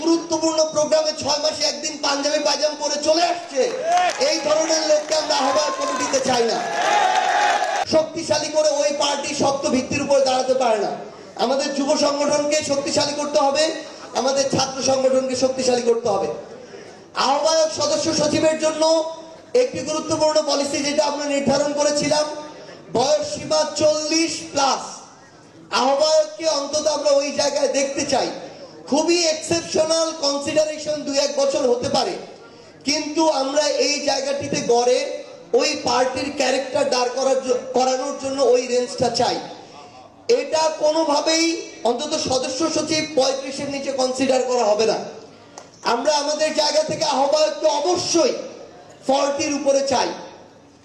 গুরুত্বপূর্ণ প্রোগ্রামে 6 মাসে একদিন পাঞ্জাবি পায়জামা পরে চলে আসছে, এই ধরনের লোককে আমরা আহ্বায়ক কমিটিতে চাই না। শক্তিশালী করে ওই পার্টি শক্ত ভিত্তির উপর দাঁড়াতে পারে না। আমাদের যুব সংগঠনকে শক্তিশালী করতে হবে, আমাদের ছাত্র সংগঠনকে শক্তিশালী করতে হবে। আহ্বায়ক সদস্য সচিবের জন্য একটি গুরুত্বপূর্ণ পলিসি যেটা আমরা নির্ধারণ করেছিলাম, বয়স সীমা 40+। আহ্বায়ককে অন্তত আমরা ওই জায়গায় দেখতে চাই। খুবই এক্সেপশনাল কনসিডারেশন 2-1 বছর হতে পারে, কিন্তু আমরা এই জায়গাটিতে গড়ে ওই পার্টির ক্যারেক্টার দাঁড় করানোর জন্য ওই রেঞ্জটা চাই। এটা কোনোভাবেই অন্তত সদস্য সচিব 35-এর নিচে কনসিডার করা হবে না। আমরা আমাদের জায়গা থেকে আহ্বায়ককে অবশ্যই 40-র উপরে চাই,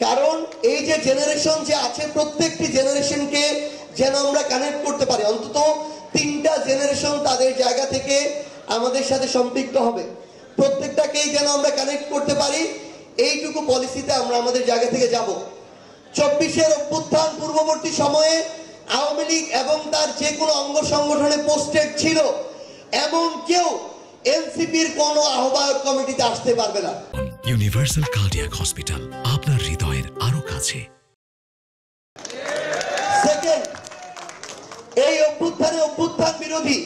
কারণ এই যে জেনারেশন যে আছে প্রত্যেকটি জেনারেশনকে যেন আমরা কানেক্ট করতে পারি। অন্তত 3টা জেনারেশন তাদের জায়গা থেকে আমাদের সাথে সম্পৃক্ত হবে, প্রত্যেকটাকেই যেন আমরা কানেক্ট করতে পারি। এইটুকু পলিসিতে আমরা আমাদের জায়গা থেকে যাব। 24-এর অভ্যুত্থান পূর্ববর্তী সময়ে আওয়ামী লীগ এবং তার যে কোনো অঙ্গ সংগঠনে পোস্টেড ছিল এমন কেউ এনসিপির কোনো আহ্বায়ক কমিটিতে আসতে পারবে না। ইউনিভার্সাল কার্ডিয়াক হসপিটাল, আপনার হৃদয়ের আরো কাছে। সেকেন্ড, এই অভ্যুত্থান বিরোধী,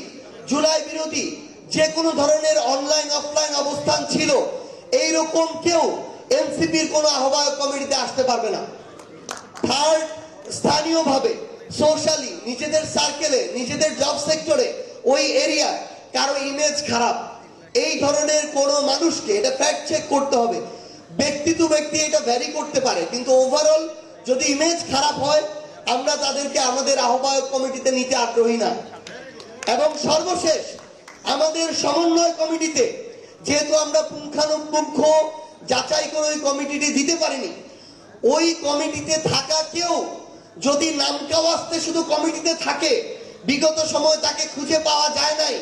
জুলাই বিরোধী যে কোনো ধরনের অনলাইন অফলাইন অবস্থান ছিল, এইরকম কেউ এনসিপির কোনো আহ্বায়ক কমিটিতে আসতে পারবে না। থার্ড, স্থানীয়ভাবে সোশ্যালি নিজেদের সার্কেলে, নিজেদের জব সেক্টরে, ওই এরিয়ায় কারো ইমেজ খারাপ, এই ধরনের কোন মানুষকে, এটা ফ্যাক্ট চেক করতে হবে। ব্যক্তি টু ব্যক্তি এটা ভ্যারি করতে পারে, কিন্তু ওভারঅল যদি ইমেজ খারাপ হয় আমরা তাদেরকে আমাদের আহ্বায়ক কমিটিতে নিতে আগ্রহী না। এবং সর্বশেষ, আমাদের সমন্বয় কমিটিতে যেহেতু আমরা পুঙ্খানুপুঙ্খ যাচাই করে ওই কমিটিটি দিতে পারিনি, ওই কমিটিতে থাকা কেউ যদি নামকাওয়াস্তে শুধু কমিটিতে থাকে, বিগত সময় তাকে খুঁজে পাওয়া যায় নাই,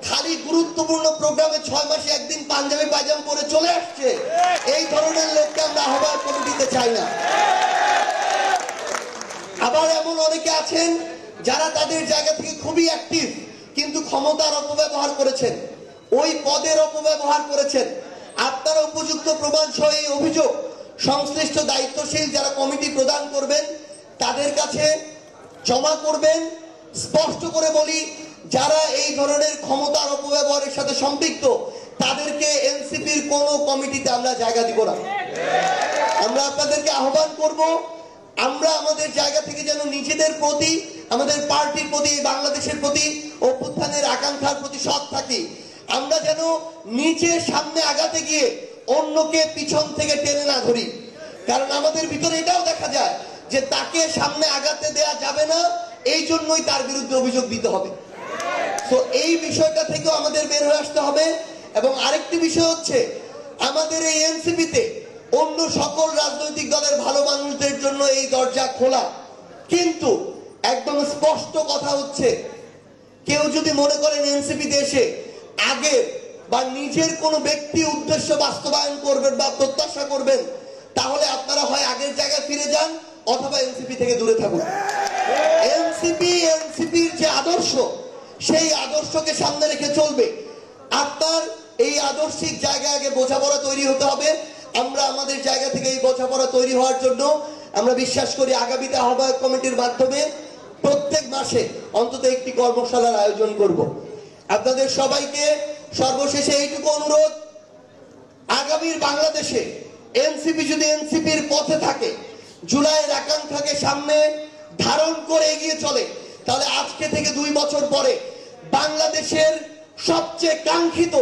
খালি গুরুত্বপূর্ণ প্রোগ্রামে 6 মাসে একদিন পাঞ্জাবি পায়জামা পরে চলে আসছে, এই ধরনের লোককে আমরা আহ্বায়ক কমিটিতে চাই না। আবার এমন অনেকে আছেন যারা তাদের জায়গা থেকে খুবই অ্যাক্টিভ, কিন্তু ক্ষমতার অপব্যবহার করেছেন, ওই পদের অপব্যবহার করেছেন। আপনারা উপযুক্ত প্রমাণ সহ এই অভিযোগ সংশ্লিষ্ট দায়িত্বশীল যারা কমিটি প্রদান করবেন তাদের কাছে জমা করবেন। স্পষ্ট করে বলি, যারা এই ধরনের ক্ষমতার অপব্যবহারের সাথে সম্পৃক্ত তাদেরকে এনসিপির কোন কমিটিতে আমরা জায়গা দিব না। আমরা আপনাদেরকে আহ্বান করব, আমরা আমাদের জায়গা থেকে যেন নিজেদের প্রতি, আমাদের পার্টির প্রতি, বাংলাদেশের প্রতি, অভ্যুত্থানের আকাঙ্ক্ষার প্রতি সৎ থাকি। আমরা যেন নিচে সামনে আগাতে গিয়ে অন্যকে পিছন থেকে টেনে না ধরি, কারণ আমাদের ভিতরে এটাও দেখা যায় যে তাকে সামনে আগাতে দেয়া যাবে না, এই জন্যই তার বিরুদ্ধে অভিযোগ দিতে হবে। তো এই বিষয়টা থেকেও আমাদের বের হয়ে আসতে হবে। এবং আরেকটি বিষয় হচ্ছে, আমাদের এই এনসিপিতে অন্য সকল রাজনৈতিক দলের ভালো মানুষদের জন্য এই দরজা খোলা, কিন্তু একদম স্পষ্ট কথা হচ্ছে, কেউ যদি মনে করেন এনসিপিতে এসে আগে বা নিজের কোনো ব্যক্তি উদ্দেশ্য বাস্তবায়ন করবেন বা প্রত্যাশা করবেন, তাহলে আপনারা হয় আগের জায়গায় ফিরে যান অথবা এনসিপি থেকে দূরে থাকুন। এনসিপির যে আদর্শ, সেই আদর্শকে সামনে রেখে চলবে। আপনার এই আদর্শিক জায়গায় আগে বোঝাপড়া তৈরি হতে হবে। আমরা আমাদের জায়গা থেকে এই বোঝাপড়া তৈরি হওয়ার জন্য আমরা বিশ্বাস করি আগামীতে আহ্বায়ক কমিটির মাধ্যমে প্রত্যেক মাসে অন্তত একটি কর্মশালার আয়োজন করব। আপনাদের সবাইকে সর্বশেষে এইটুকু অনুরোধ, আগামীর বাংলাদেশে এনসিপি যদি এনসিপির পথে থাকে, জুলাইয়ের আকাঙ্ক্ষাকে সামনে ধারণ করে এগিয়ে চলে, তাহলে আজকে থেকে 2 বছর পরে বাংলাদেশের সবচেয়ে কাঙ্ক্ষিত,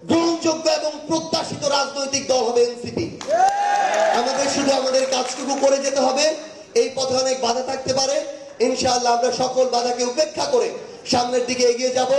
গ্রহণযোগ্য এবং প্রত্যাশিত রাজনৈতিক দল হবে এনসিপি। আমাদের শুধু আমাদের কাজটুকু করে যেতে হবে। এই পথে অনেক বাধা থাকতে পারে, ইনশাআল্লাহ আমরা সকল বাধাকে উপেক্ষা করে সামনের দিকে এগিয়ে যাব।